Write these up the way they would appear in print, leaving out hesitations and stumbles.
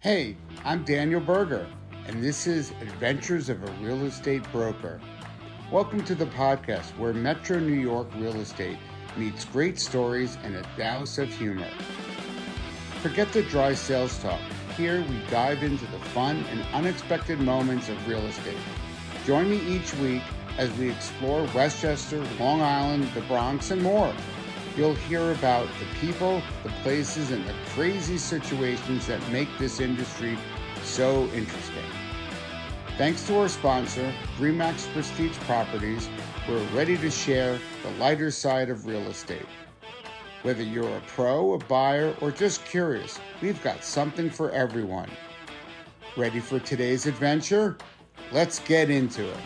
Hey, I'm Daniel Berger, and this is Adventures of a Real Estate Broker. Welcome to the podcast where Metro New York real estate meets great stories and a douse of humor. Forget the dry sales talk. Here we dive into the fun and unexpected moments of real estate. Join me each week as we explore Westchester, Long Island, the Bronx, and more. You'll hear about the people, the places, and the crazy situations that make this industry so interesting. Thanks to our sponsor, Remax Prestige Properties, we're ready to share the lighter side of real estate. Whether you're a pro, a buyer, or just curious, we've got something for everyone. Ready for today's adventure? Let's get into it.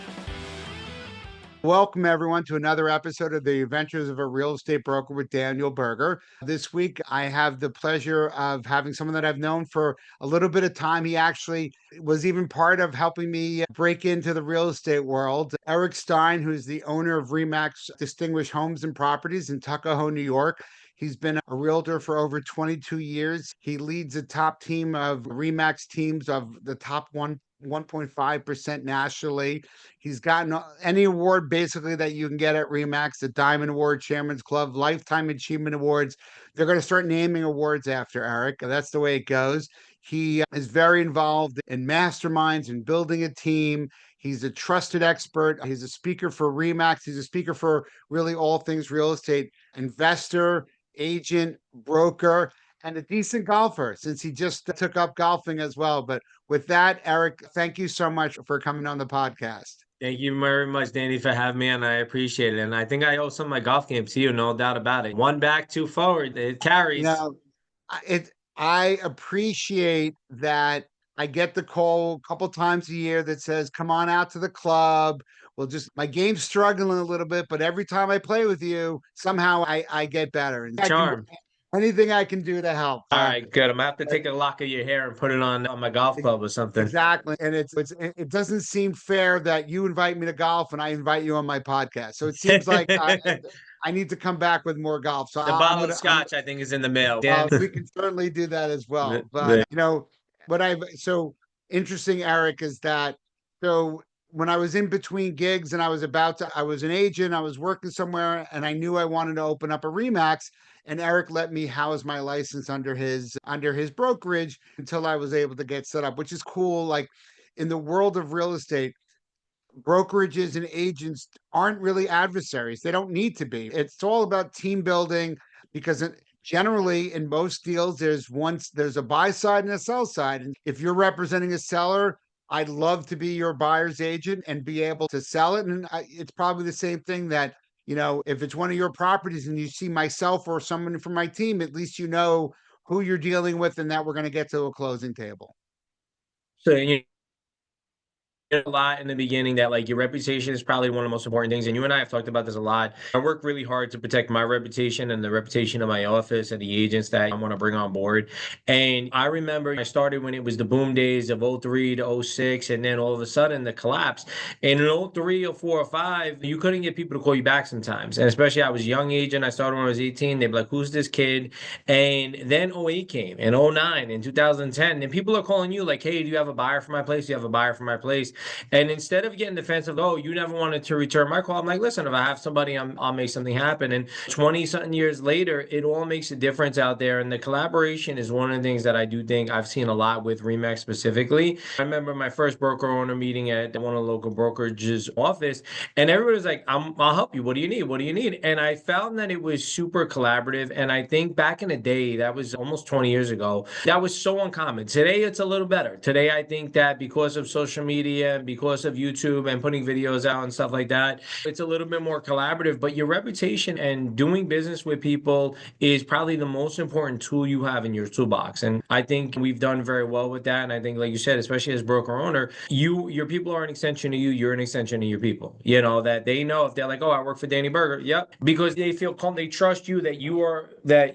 Welcome, everyone, to another episode of the Adventures of a Real Estate Broker with Daniel Berger. This week, I have the pleasure of having someone that I've known for a little bit of time. He actually was even part of helping me break into the real estate world. Eric Stein, who's the owner of Remax Distinguished Homes and Properties in Tuckahoe, New York. He's been a realtor for over 22 years. He leads a top team of Remax teams of the top 1.5% nationally. He's gotten any award basically that you can get at Remax, the Diamond Award, Chairman's Club, Lifetime Achievement Awards. They're going to start naming awards after Eric. That's the way it goes. He is very involved in masterminds and building a team. He's a trusted expert. He's a speaker for Remax. He's a speaker for really all things real estate, investor, agent, broker, and a decent golfer since he just took up golfing as well. But with that, Eric, thank you so much for coming on the podcast. Thank you very much, Danny, for having me, and I appreciate it. And I think I owe some of my golf game to you, no doubt about it. One back, two forward, it carries. I appreciate that. I get the call a couple times a year that says, come on out to the club. My game's struggling a little bit, but every time I play with you, somehow I get better. And Charm. Anything I can do to help. All right, good. I'm gonna have to take a lock of your hair and put it on my golf club or something. Exactly. And it doesn't seem fair that you invite me to golf and I invite you on my podcast. So it seems like I need to come back with more golf. So the bottle of scotch, I think, is in the mail. We can certainly do that as well. But so interesting, Eric, is that when I was in between gigs and I was an agent, I was working somewhere and I knew I wanted to open up a Remax, and Eric let me house my license under his brokerage until I was able to get set up, which is cool. Like in the world of real estate, brokerages and agents aren't really adversaries. They don't need to be. It's all about team building because generally in most deals, there's a buy side and a sell side. And if you're representing a seller, I'd love to be your buyer's agent and be able to sell it. And it's probably the same thing that, if it's one of your properties and you see myself or someone from my team, at least you know who you're dealing with and that we're going to get to a closing table. So a lot in the beginning that like your reputation is probably one of the most important things, and you and I have talked about this a lot. I work really hard to protect my reputation and the reputation of my office and the agents that I want to bring on board. And I remember I started when it was the boom days of 03 to 06, and then all of a sudden the collapse. And in 03 or 4 or 5, you couldn't get people to call you back sometimes. And especially I was a young agent. I started when I was 18. They'd be like, who's this kid? And then 08 came, and 09, and 2010. And people are calling you like, hey, do you have a buyer for my place? Do you have a buyer for my place? And instead of getting defensive, oh, you never wanted to return my call, I'm like, listen, if I have somebody, I'll make something happen. And 20-something years later, it all makes a difference out there. And the collaboration is one of the things that I do think I've seen a lot with Remax specifically. I remember my first broker owner meeting at one of the local brokerage's office, and everybody was like, I'll help you. What do you need? What do you need? And I found that it was super collaborative. And I think back in the day, that was almost 20 years ago, that was so uncommon. Today, it's a little better. Today, I think that because of social media, because of YouTube and putting videos out and stuff like that, it's a little bit more collaborative. But your reputation and doing business with people is probably the most important tool you have in your toolbox. And I think we've done very well with that. And I think, like you said, especially as broker owner, your people are an extension of you. You're an extension of your people. That they know if they're like, oh, I work for Danny Berger. Yep. Because they they trust you that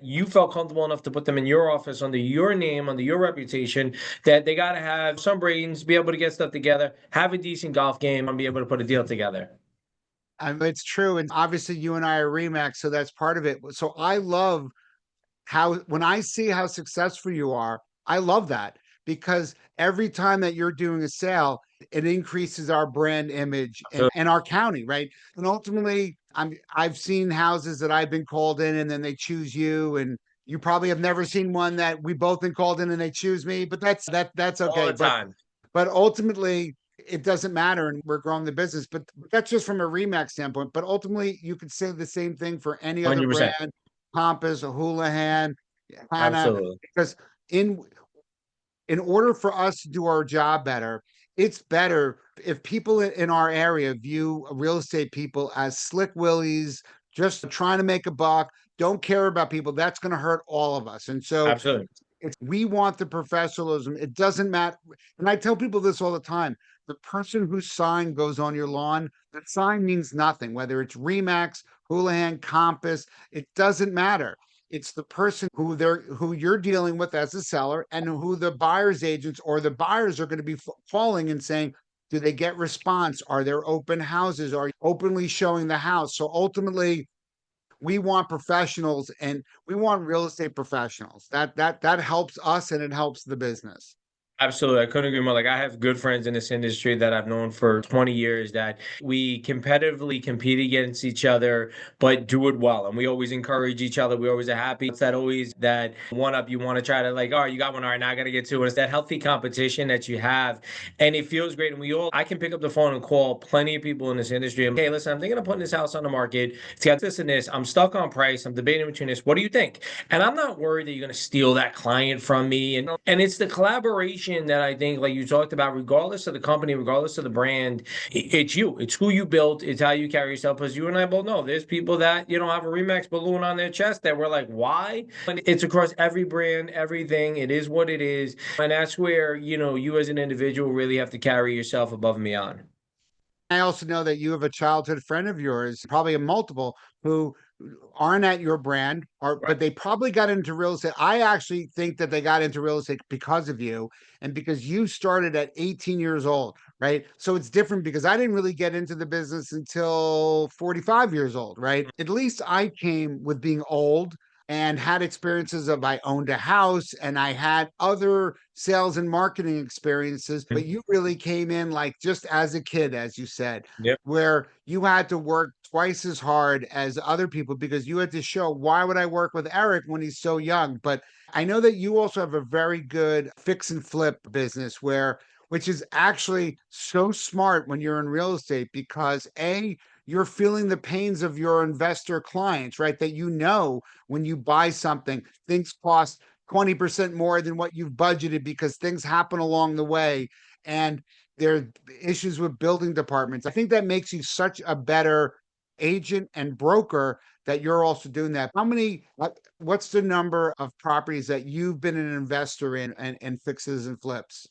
you felt comfortable enough to put them in your office under your name, under your reputation, that they got to have some brains, be able to get stuff together, have a decent golf game, and be able to put a deal together. It's true. And obviously you and I are Remax, so that's part of it. So I love when I see how successful you are, I love that because every time that you're doing a sale, it increases our brand image and our county, right? And ultimately, I've seen houses that I've been called in and then they choose you, and you probably have never seen one that we both been called in and they choose me, but that's all okay. the time. But ultimately, it doesn't matter, and we're growing the business. But that's just from a Remax standpoint. But ultimately, you could say the same thing for any other 100%. brand, Compass, Houlihan, Hannah, Absolutely. because in in order for us to do our job better, it's better if people in our area view real estate people as slick willies, just trying to make a buck, don't care about people. That's going to hurt all of us. And so Absolutely. we want the professionalism. It doesn't matter. And I tell people this all the time. The person whose sign goes on your lawn, that sign means nothing, whether it's Remax, Houlihan, Compass, it doesn't matter. It's the person who you're dealing with as a seller and who the buyer's agents or the buyers are going to be calling and saying, do they get response? Are there open houses? Are you openly showing the house? So ultimately, we want professionals and we want real estate professionals. That helps us and it helps the business. Absolutely. I couldn't agree more. Like I have good friends in this industry that I've known for 20 years that we competitively compete against each other, but do it well. And we always encourage each other. We always are happy. It's that always that one up you want to try to like, all right, you got one. All right, now I got to get two. And it's that healthy competition that you have. And it feels great. And I can pick up the phone and call plenty of people in this industry. And hey, listen, I'm thinking of putting this house on the market. It's got this and this. I'm stuck on price. I'm debating between this. What do you think? And I'm not worried that you're going to steal that client from me. And it's the collaboration that I think, like you talked about, regardless of the company, regardless of the brand, it's you. It's who you built. It's how you carry yourself. Because you and I both know there's people that have a Remax balloon on their chest that we're like, why? And it's across every brand, everything. It is what it is, and that's where you as an individual really have to carry yourself above and beyond. I also know that you have a childhood friend of yours, probably a multiple, who aren't at your brand, or Right. but they probably got into real estate. I actually think that they got into real estate because of you and because you started at 18 years old, right? So it's different because I didn't really get into the business until 45 years old, right? At least I came with being old and had experiences of I owned a house and I had other sales and marketing experiences, but you really came in like just as a kid, as you said, Yep. where you had to work twice as hard as other people because you had to show why would I work with Eric when he's so young? But I know that you also have a very good fix and flip business which is actually so smart when you're in real estate because you're feeling the pains of your investor clients, right? That when you buy something, things cost 20% more than what you've budgeted because things happen along the way. And there are issues with building departments. I think that makes you such a better agent and broker that you're also doing that. What's the number of properties that you've been an investor in and fixes and flips?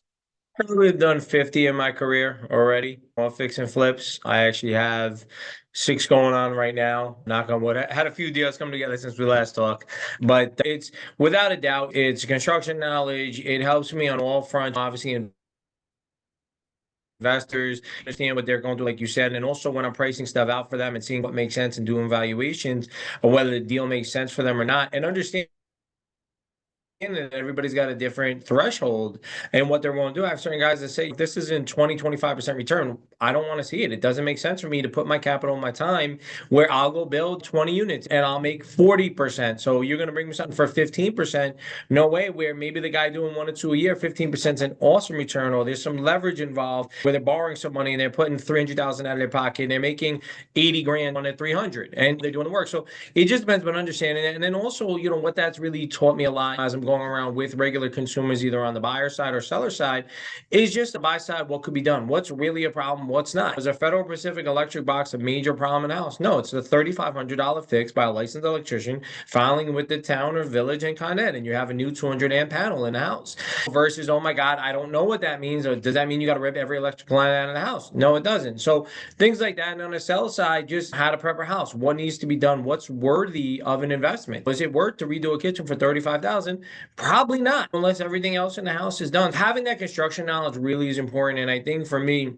Probably done 50 in my career already on fix and flips. I actually have six going on right now. Knock on wood. I had a few deals come together since we last talked, but it's without a doubt, it's construction knowledge. It helps me on all fronts, obviously. Investors understand what they're going through, like you said, and also when I'm pricing stuff out for them and seeing what makes sense and doing valuations or whether the deal makes sense for them or not, and understand that everybody's got a different threshold and what they're willing to do. I have certain guys that say, if this isn't 20-25% return, I don't want to see it. It doesn't make sense for me to put my capital and my time where I'll go build 20 units and I'll make 40%. So you're going to bring me something for 15%. No way, where maybe the guy doing one or two a year, 15% is an awesome return, or there's some leverage involved where they're borrowing some money and they're putting 300,000 out of their pocket and they're making 80 grand on their 300 and they're doing the work. So it just depends on understanding it. And then also, what that's really taught me a lot as I'm going around with regular consumers, either on the buyer side or seller side, is just the buy side, what could be done? What's really a problem? What's not? Is a Federal Pacific electric box a major problem in the house? No, it's a $3,500 fix by a licensed electrician filing with the town or village and Con Ed, and you have a new 200 amp panel in the house. Versus, oh my God, I don't know what that means. Or does that mean you got to rip every electrical line out of the house? No, it doesn't. So things like that. And on the sell side, just how to prep a house. What needs to be done? What's worthy of an investment? Was it worth to redo a kitchen for $35,000? Probably not, unless everything else in the house is done. Having that construction knowledge really is important. And I think for me,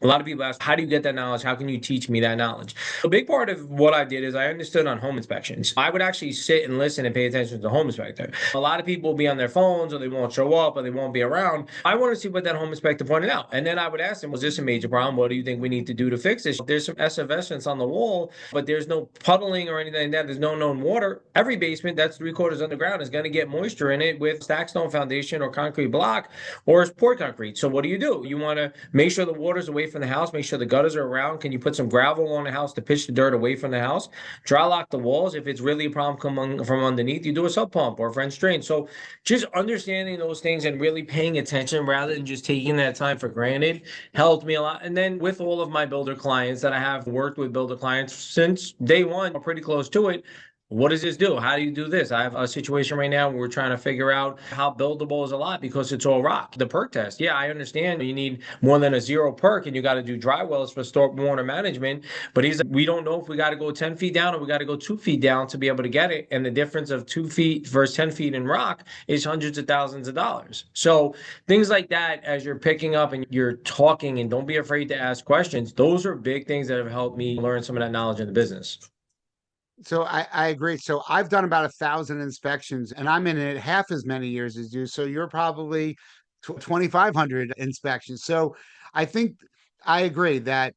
A lot of people ask, how do you get that knowledge? How can you teach me that knowledge? A big part of what I did is I understood on home inspections. I would actually sit and listen and pay attention to the home inspector. A lot of people will be on their phones or they won't show up or they won't be around. I want to see what that home inspector pointed out. And then I would ask them, was this a major problem? What do you think we need to do to fix this? If there's some effervescence on the wall, but there's no puddling or anything like that, there's no known water. Every basement that's 3/4 underground is going to get moisture in it with stack stone foundation or concrete block or poured concrete. So what do? You want to make sure the water's away from the house, make sure the gutters are around. Can you put some gravel on the house to pitch the dirt away from the house? Dry lock the walls. If it's really a problem coming from underneath, you do a sub pump or a French drain. So just understanding those things and really paying attention rather than just taking that time for granted helped me a lot. And then with all of my builder clients that I have worked with builder clients since day one, or pretty close to it, what does this do? How do you do this? I have a situation right now where we're trying to figure out how buildable is a lot because it's all rock. The perk test. Yeah, I understand you need more than a 0 perk and you got to do dry wells for stormwater management. But he's like, we don't know if we got to go 10 feet down or we got to go 2 feet down to be able to get it. And the difference of 2 feet versus 10 feet in rock is hundreds of thousands of dollars. So things like that, as you're picking up and you're talking, and don't be afraid to ask questions. Those are big things that have helped me learn some of that knowledge in the business. So I agree. So I've done about 1,000 inspections and I'm in it half as many years as you. So you're probably 2,500 inspections. So I think I agree that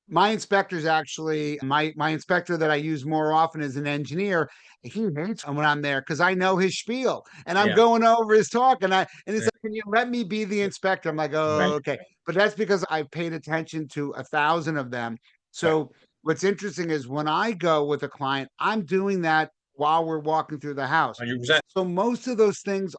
my inspector's actually my inspector that I use more often as an engineer. He hates when I'm there because I know his spiel and I'm Yeah. going over his talk and it's like, can you let me be the inspector? I'm like, oh, Right. okay. But that's because I've paid attention to 1,000 of them. So what's interesting is when I go with a client, I'm doing that while we're walking through the house. 100%. So most of those things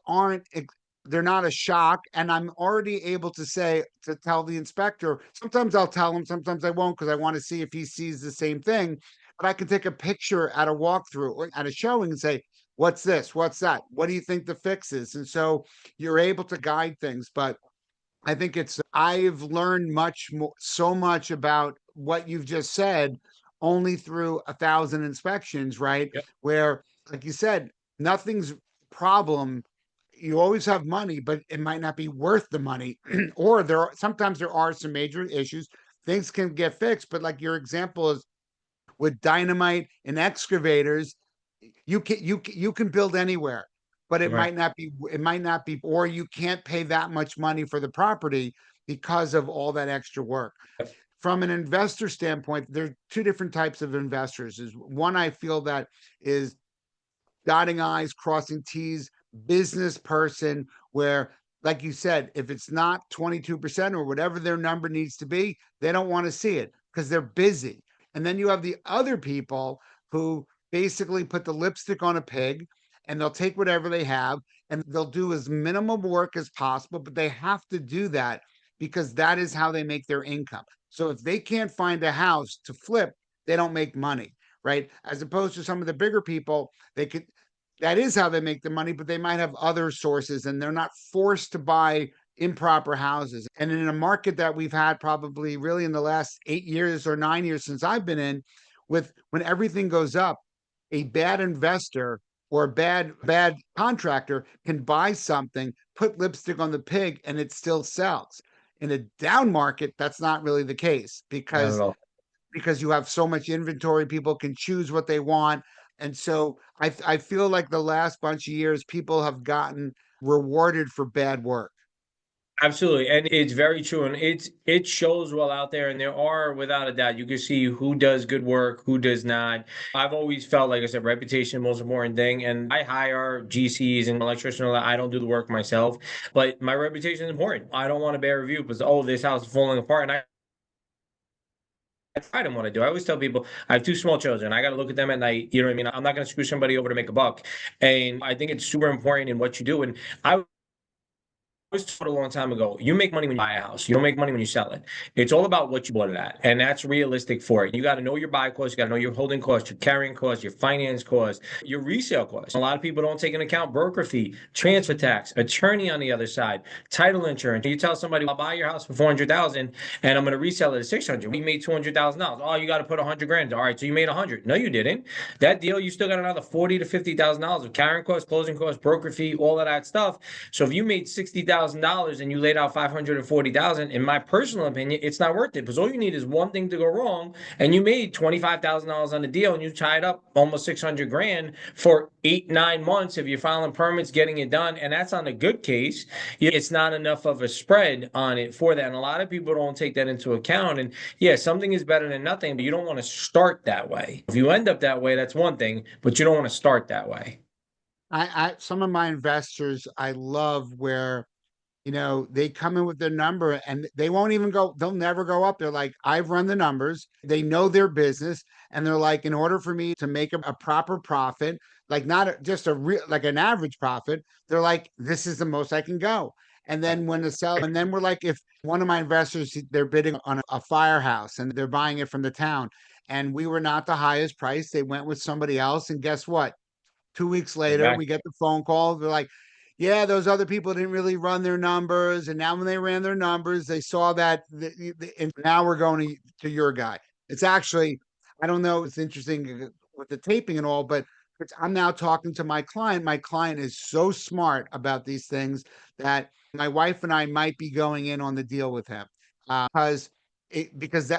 they're not a shock. And I'm already able to tell the inspector, sometimes I'll tell him, sometimes I won't, because I want to see if he sees the same thing. But I can take a picture at a walkthrough or at a showing and say, what's this? What's that? What do you think the fix is? And so you're able to guide things. But I think I've learned so much about what you've just said only through 1,000 inspections, right? Yep. Where, like you said, nothing's problem. You always have money, but it might not be worth the money. Or sometimes there are some major issues. Things can get fixed, but like your example is with dynamite and excavators, you can build anywhere, but Right. it might not be, or you can't pay that much money for the property because of all that extra work. From an investor standpoint, there's two different types of investors. Is one I feel that is dotting I's, crossing T's, business person, where, like you said, if it's not 22% or whatever their number needs to be, they don't want to see it because they're busy. And then you have the other people who basically put the lipstick on a pig and they'll take whatever they have and they'll do as minimum work as possible, but they have to do that because that is how they make their income. So if they can't find a house to flip, they don't make money, right? As opposed to some of the bigger people, that is how they make the money, but they might have other sources and they're not forced to buy improper houses. And in a market that we've had probably really in the last 8 years or 9 years since I've been in, when everything goes up, a bad investor or a bad contractor can buy something, put lipstick on the pig, and it still sells. In a down market, that's not really the case Not at because all. you have so much inventory, people can choose what they want. And so I feel like the last bunch of years, people have gotten rewarded for bad work. Absolutely. And it's very true. And it shows well out there. And there are, without a doubt, you can see who does good work, who does not. I've always felt, like I said, reputation is the most important thing. And I hire GCs and electricians. I don't do the work myself, but my reputation is important. I don't want to bear review because, oh, this house is falling apart. And I pride in what I do. I always tell people I have two small children. I got to look at them at night. You know what I mean? I'm not going to screw somebody over to make a buck. And I think it's super important in what you do. And I was taught a long time ago, you make money when you buy a house. You don't make money when you sell it. It's all about what you bought it at. And that's realistic for it. You got to know your buy cost. You got to know your holding cost, your carrying cost, your finance cost, your resale cost. A lot of people don't take into account broker fee, transfer tax, attorney on the other side, title insurance. You tell somebody, I'll buy your house for 400,000 and I'm going to resell it at 600. You made $200,000. Oh, you got to put 100 grand. All right. So you made 100. No, you didn't. That deal, you still got another 40 to $50,000 of carrying costs, closing costs, broker fee, all of that stuff. So if you made $60,000 $100,000 and you laid out 540,000, in my personal opinion, it's not worth it because all you need is one thing to go wrong and you made $25,000 on the deal and you tied up almost 600 grand for 8, 9 months if you're filing permits, getting it done. And that's on a good case. It's not enough of a spread on it for that. And a lot of people don't take that into account. And yeah, something is better than nothing, but you don't want to start that way. If you end up that way, that's one thing, but you don't want to start that way. Some of my investors I love where they come in with their number and they won't even go, they'll never go up. They're like, I've run the numbers, they know their business, and they're like, in order for me to make a proper profit, like not just a real, like an average profit, they're like, this is the most I can go. And then and then we're like, if one of my investors, they're bidding on a firehouse and they're buying it from the town, and we were not the highest price, they went with somebody else, and guess what? 2 weeks later, we Exactly. get the phone call. They're like, yeah, those other people didn't really run their numbers. And now when they ran their numbers, they saw that, and now we're going to your guy. It's actually, I don't know, it's interesting with the taping and all, but I'm now talking to my client. My client is so smart about these things that my wife and I might be going in on the deal with him, because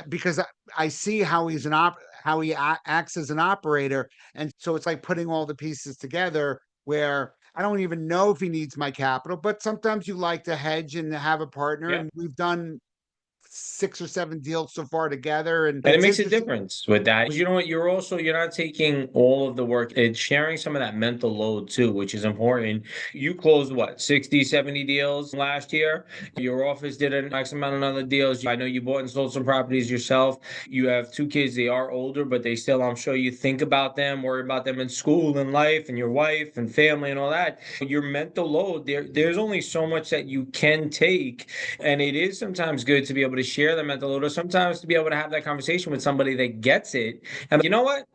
because I see how how he acts as an operator, and so it's like putting all the pieces together where I don't even know if he needs my capital, but sometimes you like to hedge and have a partner. Yeah. And we've done 6 or 7 deals so far together. And And it it's makes a interesting. difference with that. You know what? You're not taking all of the work. It's sharing some of that mental load too, which is important. You closed what, 60, 70 deals last year? Your office did an X amount of other deals. I know you bought and sold some properties yourself. You have 2 kids. They are older, but they still, I'm sure you think about them, worry about them in school and life and your wife and family and all that. Your mental load, there's only so much that you can take. And it is sometimes good to be able to share the mental load or sometimes to be able to have that conversation with somebody that gets it. And you know what?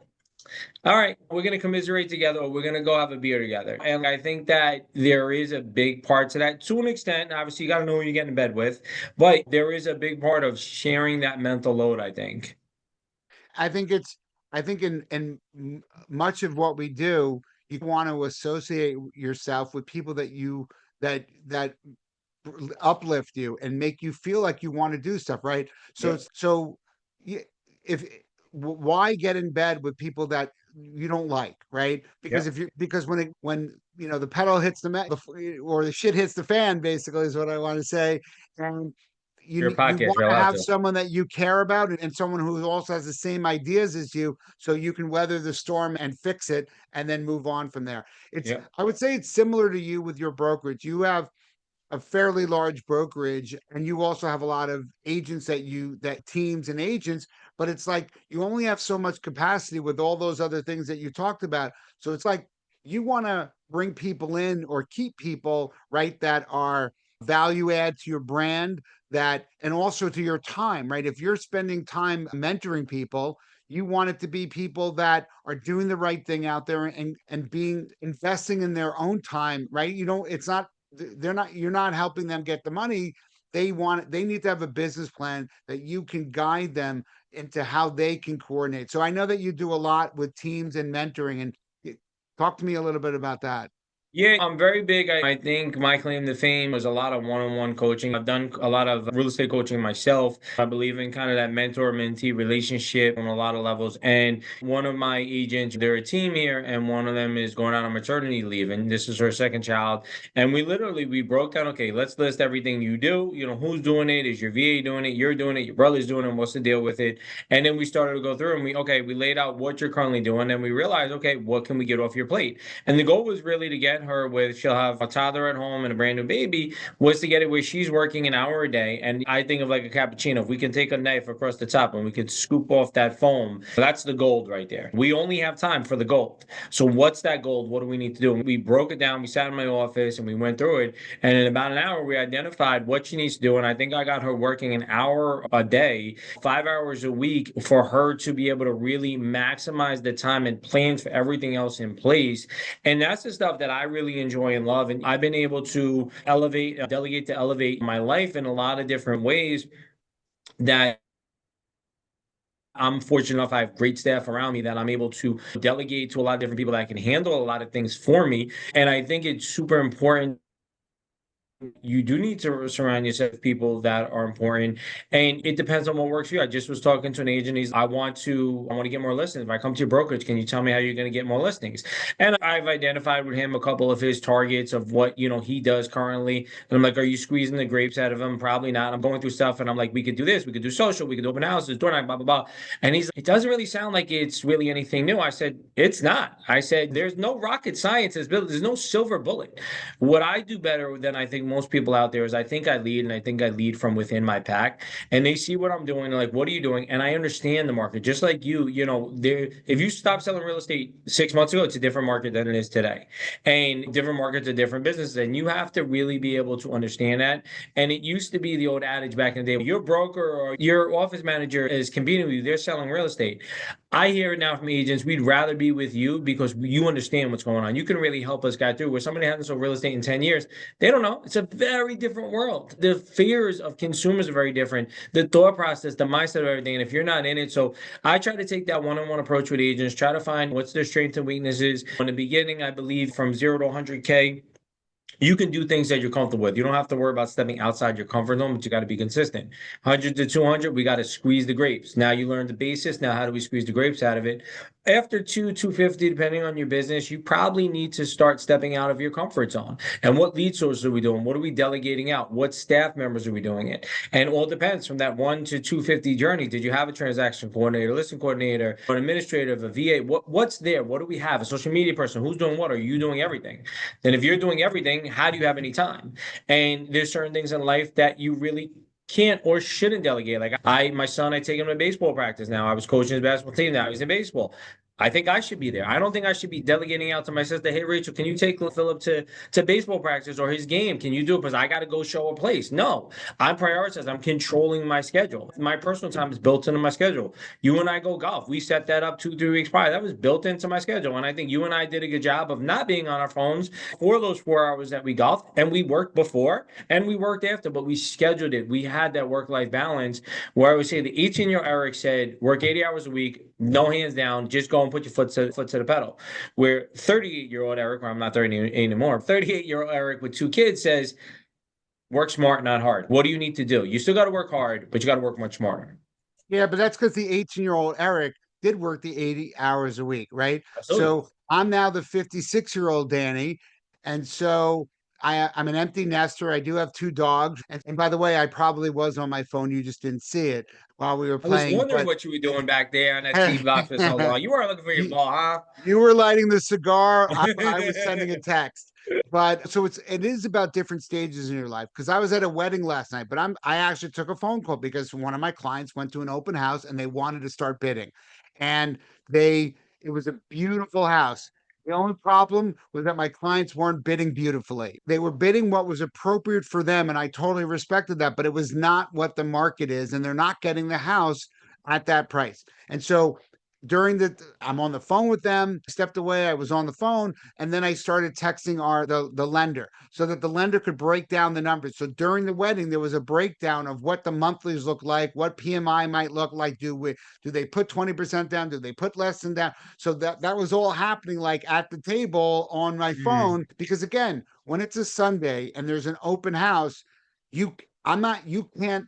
All right, we're going to commiserate together or we're going to go have a beer together. And I think that there is a big part to that to an extent. Obviously, you got to know who you're getting in bed with, but there is a big part of sharing that mental load, I think. I think it's, I think much of what we do, you want to associate yourself with people that uplift you and make you feel like you want to do stuff, right? So Yep. y- if why get in bed with people that you don't like, right? Because Yep. if you because when the pedal hits or the shit hits the fan, basically is what I want to say. And Your you podcast, want you're to allowed have to. someone that you care about, and someone who also has the same ideas as you, so you can weather the storm and fix it and then move on from there. It's Yep. I would say it's similar to you with your brokerage. You have a fairly large brokerage, and you also have a lot of agents that teams and agents, but it's like you only have so much capacity with all those other things that you talked about. So it's like you want to bring people in or keep people, right, that are value add to your brand, that and also to your time, right? If you're spending time mentoring people, you want it to be people that are doing the right thing out there and being investing in their own time, right? It's not, they're not, you're not helping them get the money. They need to have a business plan that you can guide them into how they can coordinate. So I know that you do a lot with teams and mentoring, and talk to me a little bit about that. Yeah, I'm very big. I think my claim to fame was a lot of one-on-one coaching. I've done a lot of real estate coaching myself. I believe in kind of that mentor-mentee relationship on a lot of levels. And one of my agents, they're a team here, and one of them is going out on maternity leave, and this is her second child. And we broke down, okay, let's list everything you do. Who's doing it? Is your VA doing it? You're doing it. Your brother's doing it. What's the deal with it? And then we started to go through and we laid out what you're currently doing. And we realized, okay, what can we get off your plate? And the goal was really to get her she'll have a toddler at home and a brand new baby, was to get it where she's working an hour a day. And I think of like a cappuccino. If we can take a knife across the top and we could scoop off that foam, that's the gold right there. We only have time for the gold. So what's that gold? What do we need to do? And we broke it down. We sat in my office and we went through it. And in about an hour, we identified what she needs to do. And I think I got her working an hour a day, 5 hours a week for her to be able to really maximize the time and plans for everything else in place. And that's the stuff that I really enjoy and love. And I've been able to delegate to elevate my life in a lot of different ways that I'm fortunate enough. I have great staff around me that I'm able to delegate to a lot of different people that can handle a lot of things for me. And I think it's super important you do need to surround yourself with people that are important, and it depends on what works for you. I just was talking to an agent. I want to get more listings. If I come to your brokerage, can you tell me how you're going to get more listings? And I've identified with him a couple of his targets of what he does currently. And I'm like, are you squeezing the grapes out of him? Probably not. I'm going through stuff, and I'm like, we could do this, we could do social, we could open houses, door night, blah blah blah. And he's, it doesn't really sound like it's really anything new. I said, it's not. I said, there's no rocket science. There's no silver bullet. What I do better than I think most people out there is I think I lead, and I think I lead from within my pack, and they see what I'm doing. They're like, what are you doing? And I understand the market just like there, if you stop selling real estate 6 months ago, it's a different market than it is today, and different markets are different businesses, and you have to really be able to understand that. And it used to be the old adage back in the day, your broker or your office manager is competing with you, they're selling real estate. I hear it now from agents. We'd rather be with you because you understand what's going on. You can really help us guide through. Where somebody hasn't sold real estate in 10 years, they don't know. It's a very different world. The fears of consumers are very different. The thought process, the mindset of everything. And if you're not in it, so I try to take that one-on-one approach with agents, try to find what's their strengths and weaknesses. In the beginning, I believe from 0 to 100K, you can do things that you're comfortable with. You don't have to worry about stepping outside your comfort zone, but you got to be consistent. 100 to 200, we got to squeeze the grapes. Now you learn the basis. Now, how do we squeeze the grapes out of it? After 250, depending on your business, you probably need to start stepping out of your comfort zone. And what lead sources are we doing? What are we delegating out? What staff members are we doing it? And all depends from that 1 to 250 journey. Did you have a transaction coordinator, listing coordinator, an administrator, a VA? What's there? What do we have? A social media person? Who's doing what? Are you doing everything? Then if you're doing everything, how do you have any time? And there's certain things in life that you really can't or shouldn't delegate. Like my son, I take him to baseball practice now. I was coaching his basketball team. Now he's in baseball. I think I should be there. I don't think I should be delegating out to my sister. Hey, Rachel, can you take Philip to baseball practice or his game? Can you do it? Because I got to go show a place. No, I'm prioritizing. I'm controlling my schedule. My personal time is built into my schedule. You and I go golf. We set that up 2, 3 weeks prior. That was built into my schedule. And I think you and I did a good job of not being on our phones for those 4 hours that we golfed. And we worked before and we worked after, but we scheduled it. We had that work-life balance where I would say the 18-year Eric said, work 80 hours a week, no hands down, just go and put your foot to the pedal. Where 38-year-old Eric, or I'm not 30 anymore, 38-year-old Eric with 2 kids says, work smart, not hard. What do you need to do? You still got to work hard, but you got to work much smarter. Yeah, but that's because the 18-year-old Eric did work the 80 hours a week, right? Absolutely. So I'm now the 56-year-old Danny. And so I'm an empty nester. I do have 2 dogs. And by the way, I probably was on my phone. You just didn't see it while we were I was playing. wondering what you were doing back there on that TV box for so long. You weren't looking for your you, ball, huh? you were lighting the cigar. I was sending a text. But so it is about different stages in your life. Because I was at a wedding last night, but I actually took a phone call because one of my clients went to an open house and they wanted to start bidding. And it was a beautiful house. The only problem was that my clients weren't bidding beautifully. They were bidding what was appropriate for them, and I totally respected that, but it was not what the market is, and they're not getting the house at that price. And so I'm on the phone with them, stepped away, I was on the phone, and then I started texting the lender so that the lender could break down the numbers. So during the wedding, there was a breakdown of what the monthlies look like, what PMI might look like. Do they put 20% down? Do they put less than that? So that was all happening like at the table on my Mm. phone. Because again, when it's a Sunday and there's an open house, you I'm not you can't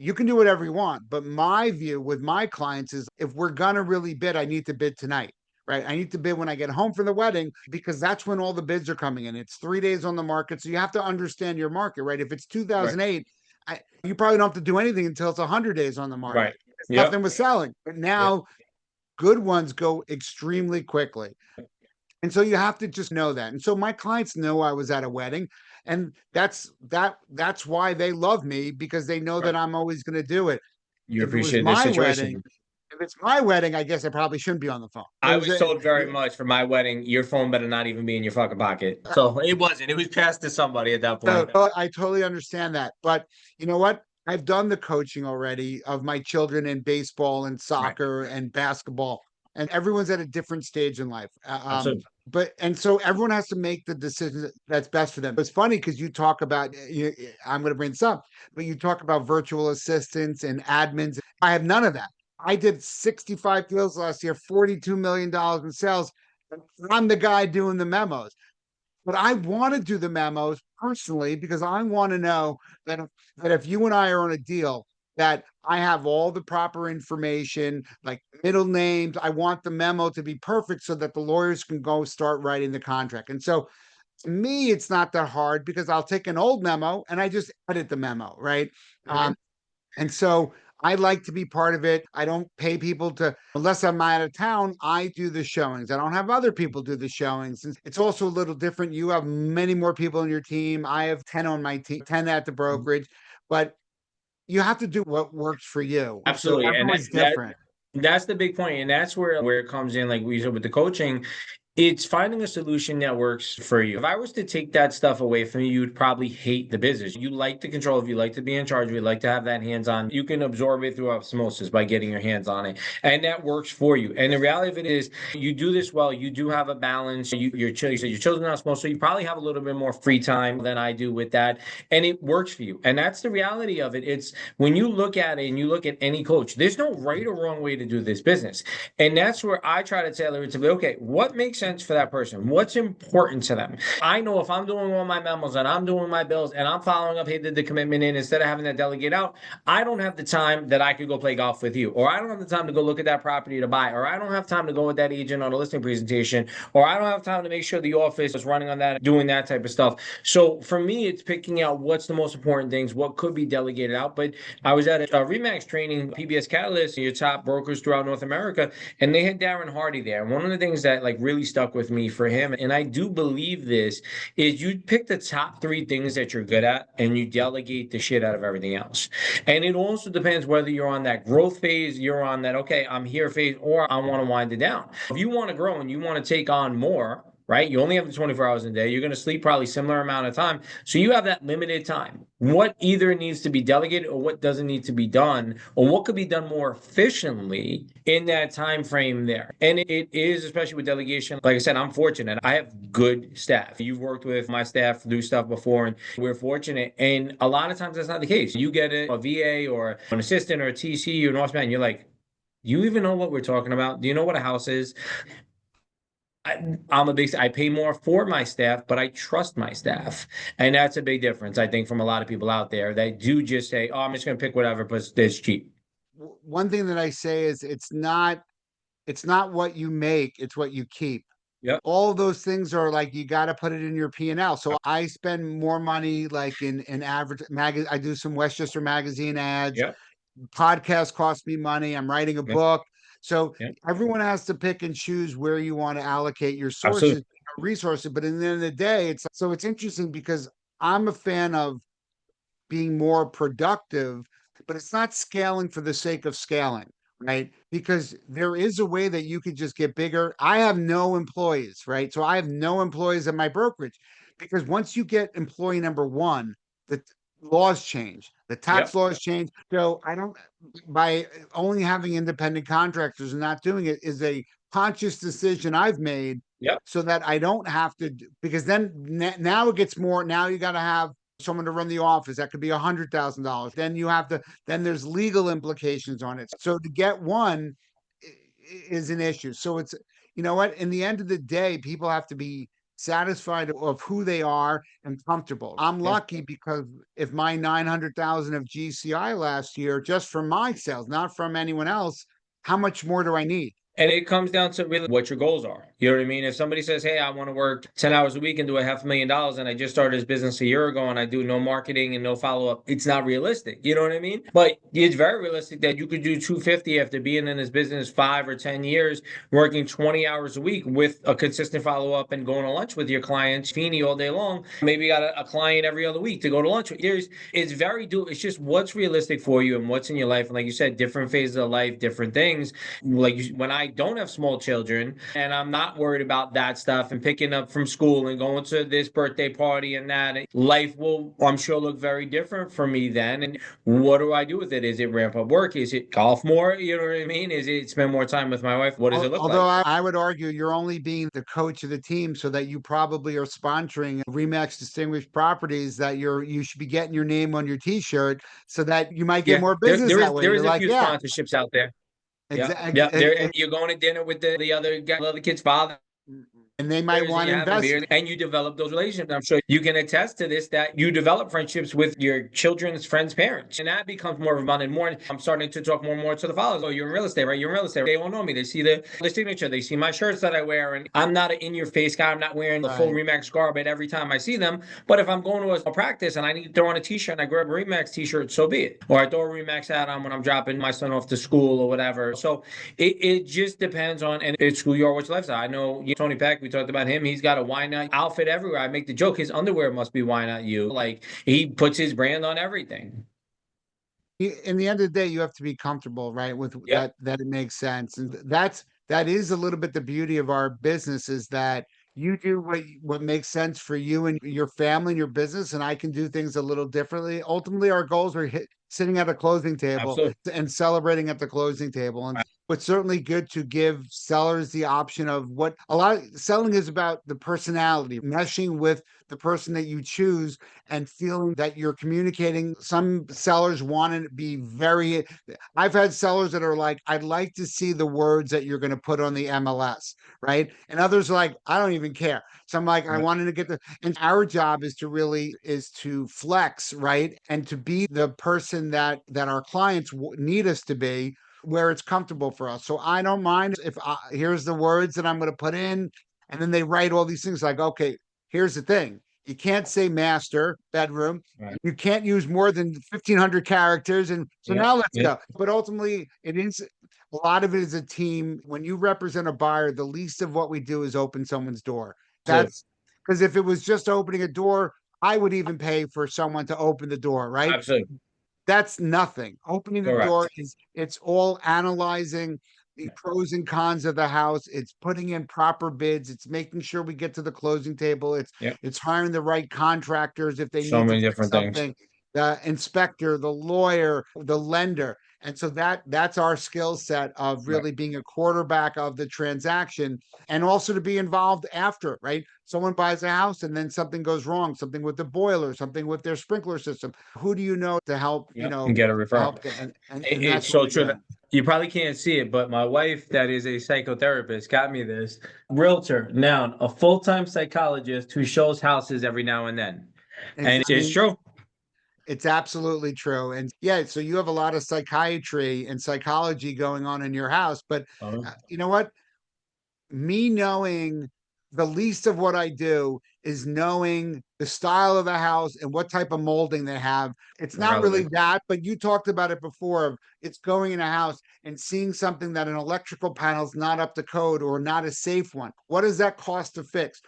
you can do whatever you want. But my view with my clients is if we're going to really bid, I need to bid tonight, right? I need to bid when I get home from the wedding because that's when all the bids are coming in. It's 3 days on the market. So you have to understand your market, right? If it's Right. 2008, you probably don't have to do anything until it's 100 days on the market. Right. Nothing Yep. was selling. But Yep. now good ones go extremely quickly. And so you have to just know that. And so my clients know I was at a wedding, and that's why they love me because they know Right. that I'm always going to do it. You If it was appreciate the my wedding, situation. if it's my wedding, I guess I probably shouldn't be on the phone. I was told very much for my wedding, your phone better not even be in your fucking pocket. So it wasn't. It was passed to somebody at that point. I totally understand that. But you know what? I've done the coaching already of my children in baseball and Right. soccer and basketball, and everyone's at a different stage in life. Absolutely. And so everyone has to make the decision that's best for them. It's funny because you talk about, I'm going to bring this up, but you talk about virtual assistants and admins. I have none of that. I did 65 deals last year, $42 million in sales. I'm the guy doing the memos. But I want to do the memos personally because I want to know that if you and I are on a deal, that I have all the proper information, like middle names. I want the memo to be perfect so that the lawyers can go start writing the contract. And so to me, it's not that hard because I'll take an old memo and I just edit the memo, right? Mhm. And so I like to be part of it. I don't pay people to, unless I'm out of town, I do the showings. I don't have other people do the showings. And it's also a little different. You have many more people on your team. I have 10 on my team, 10 at the brokerage, but you have to do what works for you. So Absolutely. And everyone's different. that's the big point. And that's where it comes in, like we said with the coaching. It's finding a solution that works for you. If I was to take that stuff away from you, you'd probably hate the business. You like to control, if you like to be in charge, you like to have that hands on. You can absorb it through osmosis by getting your hands on it. And that works for you. And the reality of it is, you do this well, you do have a balance. You said your children are small, so you probably have a little bit more free time than I do with that. And it works for you. And that's the reality of it. It's when you look at it and you look at any coach, there's no right or wrong way to do this business. And that's where I try to tailor it to be, okay, what makes sense for that person? What's important to them? I know if I'm doing all my memos and I'm doing my bills and I'm following up, hey, did the commitment in instead of having that delegate out, I don't have the time that I could go play golf with you, or I don't have the time to go look at that property to buy, or I don't have time to go with that agent on a listing presentation, or I don't have time to make sure the office is running on that, doing that type of stuff. So for me, it's picking out what's the most important things, what could be delegated out. But I was at a Remax training, PBS Catalyst, your top brokers throughout North America, and they had Darren Hardy there. And one of the things that like really stuck with me for him, and I do believe this, is you pick the top three things that you're good at and you delegate the shit out of everything else. And it also depends whether you're on that growth phase, you're on that, okay, I'm here phase, or I want to wind it down. If you want to grow and you want to take on more, right? You only have the 24 hours in a day. You're going to sleep probably similar amount of time. So you have that limited time. What either needs to be delegated or what doesn't need to be done, or what could be done more efficiently in that time frame there. And it is, especially with delegation, like I said, I'm fortunate. I have good staff. You've worked with my staff do stuff before, and we're fortunate. And a lot of times that's not the case. You get a VA or an assistant or a TC or an office man, you're like, you even know what we're talking about? Do you know what a house is? I pay more for my staff, but I trust my staff. And that's a big difference, I think, from a lot of people out there that do just say, oh, I'm just going to pick whatever, but it's cheap. One thing that I say is it's not what you make, it's what you keep. Yep. All those things are like you got to put it in your P&L. So I spend more money like in average magazine. I do some Westchester magazine ads. Yep. Podcast costs me money. I'm writing a Yep. book. So Yep. everyone has to pick and choose where you want to allocate your Absolutely. sources, resources. But in the end of the day, it's interesting because I'm a fan of being more productive, but it's not scaling for the sake of scaling, right? Because there is a way that you could just get bigger. I have no employees, right? So I have no employees at my brokerage because once you get employee number one, the laws change, the tax Yep. laws change. So I don't, by only having independent contractors and not doing it is a conscious decision I've made Yep. so that I don't have to, because then now it gets more, now you got to have someone to run the office. That could be $100,000. Then you have to, then there's legal implications on it. So to get one is an issue. So it's, you know what, in the end of the day, people have to be satisfied of who they are and comfortable. I'm Yep. lucky because if my 900,000 of GCI last year, just from my sales, not from anyone else, how much more do I need? And it comes down to really what your goals are. You know what I mean? If somebody says, hey, I want to work 10 hours a week and do $500,000 and I just started this business a year ago and I do no marketing and no follow-up, it's not realistic. You know what I mean? But it's very realistic that you could do 250 after being in this business 5 or 10 years, working 20 hours a week with a consistent follow-up and going to lunch with your clients, Feeney all day long. Maybe you got a client every other week to go to lunch with. It's just what's realistic for you and what's in your life. And like you said, different phases of life, different things. When I don't have small children and I'm not worried about that stuff and picking up from school and going to this birthday party and that, life will, I'm sure, look very different for me then. And what do I do with it? Is it ramp up work? Is it golf more? You know what I mean? Is it spend more time with my wife? What does it look Although like? I would argue you're only being the coach of the team so that you probably are sponsoring Remax Distinguished Properties that you should be getting your name on your t-shirt so that you might get Yeah, more there, business there that is way. there You're is a like, few yeah, sponsorships out there. Yeah, yeah. exactly. There, and you're going to dinner with the other guy, the other kid's father. And they might Years and want you to have them invest. here and you develop those relationships. I'm sure you can attest to this, that you develop friendships with your children's friends' parents. And that becomes more of a bond. And more, I'm starting to talk more and more to the followers. Oh, you're in real estate, right? You're in real estate. They all know me. They see the signature. They see my shirts that I wear. And I'm not an in-your-face guy. I'm not wearing the full Right. Remax garb every time I see them. But if I'm going to a practice and I need to throw on a t-shirt and I grab a Remax t-shirt, so be it. Or I throw a Remax hat on when I'm dropping my son off to school or whatever. So it just depends on, and it's who you are, which lifestyle. I know Tony Peck, we talked about him. He's got a why not outfit everywhere. I make the joke, his underwear must be why not you. Like he puts his brand on everything. In the end of the day, you have to be comfortable, right? With Yep. that it makes sense. And that is a little bit the beauty of our business is that you do what makes sense for you and your family and your business, and I can do things a little differently. Ultimately, our goals are sitting at a closing table Absolutely. and celebrating at the closing table. And it's certainly good to give sellers the option of what a lot of selling is about the personality, meshing with the person that you choose and feeling that you're communicating. Some sellers want to be very, I've had sellers that are like, I'd like to see the words that you're going to put on the MLS, right? And others are like, I don't even care. So I'm like, I Right. wanted to get and our job is to really is to flex, right? And to be the person that our clients need us to be where it's comfortable for us. So I don't mind if here's the words that I'm going to put in. And then they write all these things like, okay, here's the thing. You can't say master bedroom. Right. You can't use more than 1,500 characters. And so Yep. now let's Yep. go. But ultimately, it is a lot of it is a team. When you represent a buyer, the least of what we do is open someone's door. Absolutely. That's because if it was just opening a door, I would even pay for someone to open the door, right? Absolutely. That's nothing. Opening the door Correct. is it's all analyzing the pros and cons of the house. It's putting in proper bids. It's making sure we get to the closing table. Yep. It's hiring the right contractors if they So need to many fix different things. something, the inspector, the lawyer, the lender. And so that's our skill set of Right. really being a quarterback of the transaction and also to be involved after, right? Someone buys a house and then something goes wrong, something with the boiler, something with their sprinkler system. Who do you know to help, Yep. And get a referral. help get, and It's that's what so we true. do. You probably can't see it, but my wife, that is a psychotherapist, got me this. Realtor, noun, a full-time psychologist who shows houses every now and then. And I it's mean, true. it's absolutely true. And yeah, so you have a lot of psychiatry and psychology going on in your house, but you know what? Me knowing the least of what I do is knowing the style of the house and what type of molding they have. It's not really Irrelevant. that, but you talked about it before of it's going in a house and seeing something that an electrical panel is not up to code or not a safe one. What does that cost to fix?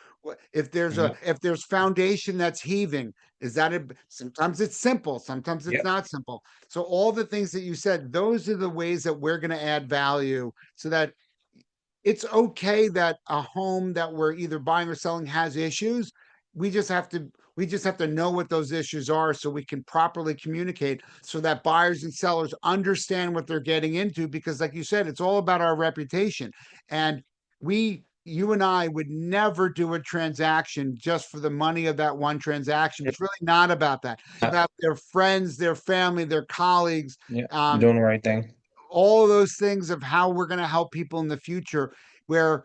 If there's Yeah. foundation that's heaving, is that it? Sometimes it's simple, sometimes it's Yep. not simple. So all the things that you said, those are the ways that we're going to add value so that it's okay that a home that we're either buying or selling has issues. We just have to know what those issues are so we can properly communicate so that buyers and sellers understand what they're getting into because like you said, it's all about our reputation. And you and I would never do a transaction just for the money of that one transaction. It's really not about that. It's about their friends, their family, their colleagues. Yeah. Um, Doing the right thing. all of those things of how we're going to help people in the future where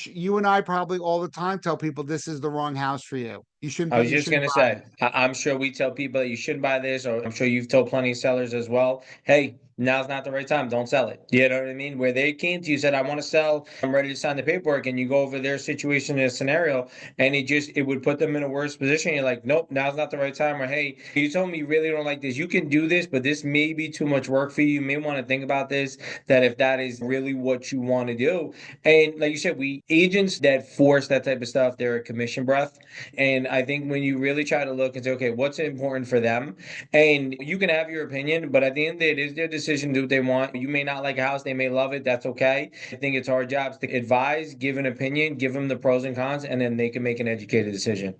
you and I probably all the time tell people this is the wrong house for you. I was You just shouldn't gonna buy say, it. I'm sure we tell people that you shouldn't buy this, or I'm sure you've told plenty of sellers as well. Hey, now's not the right time. Don't sell it. You know what I mean? Where they came to you, said, I want to sell, I'm ready to sign the paperwork, and you go over their situation in a scenario, and it would put them in a worse position. You're like, nope, now's not the right time. Or hey, you told me you really don't like this. You can do this, but this may be too much work for you. You may want to think about this, that if that is really what you want to do. And like you said, we agents that force that type of stuff, they're a commission breath. And I think when you really try to look and say, okay, what's important for them? And you can have your opinion, but at the end of the day, it is their decision to do what they want. You may not like a house, they may love it. That's okay. I think it's our jobs to advise, give an opinion, give them the pros and cons, and then they can make an educated decision.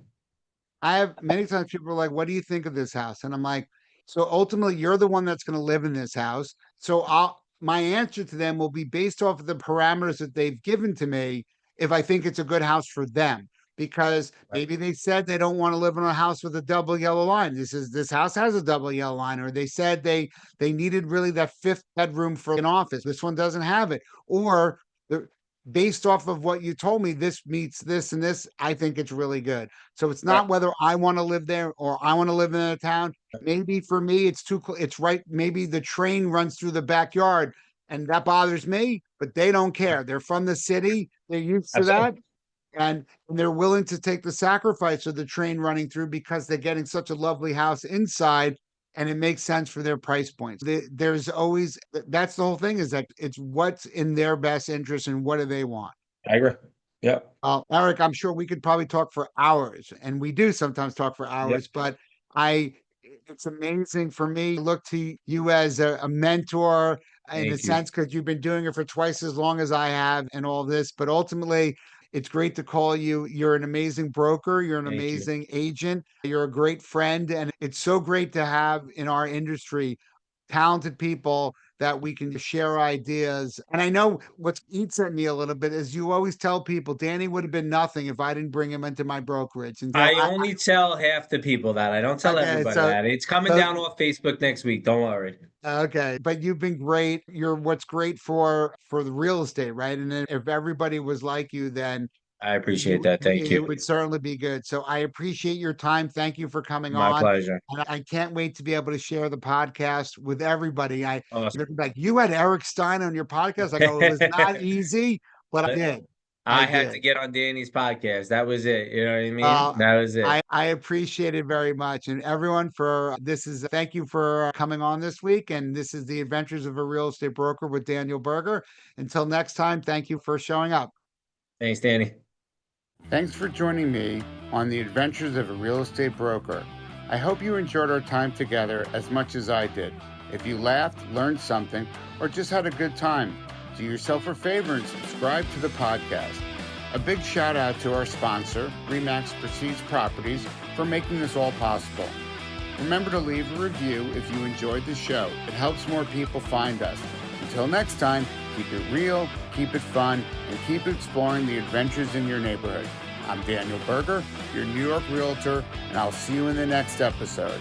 I have many times people are like, what do you think of this house? And I'm like, so ultimately you're the one that's going to live in this house. So my answer to them will be based off of the parameters that they've given to me if I think it's a good house for them. Because Right. maybe they said they don't want to live in a house with a double yellow line. This house has a double yellow line, or they said they needed really that fifth bedroom for an office. This one doesn't have it, or the based off of what you told me, this meets this and this, I think it's really good. So it's Uh, not whether I want to live there or I want to live in a town. Maybe for me, it's it's right. Maybe the train runs through the backyard and that bothers me, but they don't care. They're from the city. They're used to Absolutely. that. And they're willing to take the sacrifice of the train running through because they're getting such a lovely house inside and it makes sense for their price points. There's always, that's the whole thing, is that it's what's in their best interest and what do they want. I agree. Yep. Eric, I'm sure we could probably talk for hours, and we do sometimes talk for Yep. hours, but I, it's amazing for me. Look to you as a mentor in a Thank you. sense, because you've been doing it for twice as long as I have and all this, but ultimately, it's great to call you. You're an amazing broker. You're an Thank you. amazing agent. You're a great friend. And it's so great to have in our industry talented people that we can share ideas. And I know what eats at me a little bit is you always tell people Danny would have been nothing if I didn't bring him into my brokerage. And so I only tell half the people that. I don't tell okay, everybody that. It's coming so down off Facebook next week. Don't worry. okay, but you've been great. You're what's great for the real estate, right? And then if everybody was like you, then I appreciate that. Thank you. it would certainly be good. So I appreciate your time. Thank you for coming My on. pleasure. And I can't wait to be able to share the podcast with everybody. Awesome. They're like, you had Eric Stein on your podcast. I go, it was not easy, but I did. I I had to did. get on Danny's podcast. That was it. You know what I mean? That was it. I appreciate it very much. And everyone for this is thank you for coming on this week. And this is the Adventures of a Real Estate Broker with Daniel Berger. Until next time, thank you for showing up. Thanks, Danny. Thanks for joining me on the Adventures of a Real Estate Broker. I hope you enjoyed our time together as much as I did. If you laughed, learned something, or just had a good time, do yourself a favor and subscribe to the podcast. A big shout out to our sponsor, Remax Proceeds Properties, for making this all possible. Remember to leave a review if you enjoyed the show. It helps more people find us. Until next time, keep it real, keep it fun, and keep exploring the adventures in your neighborhood. I'm Daniel Berger, your New York Realtor, and I'll see you in the next episode.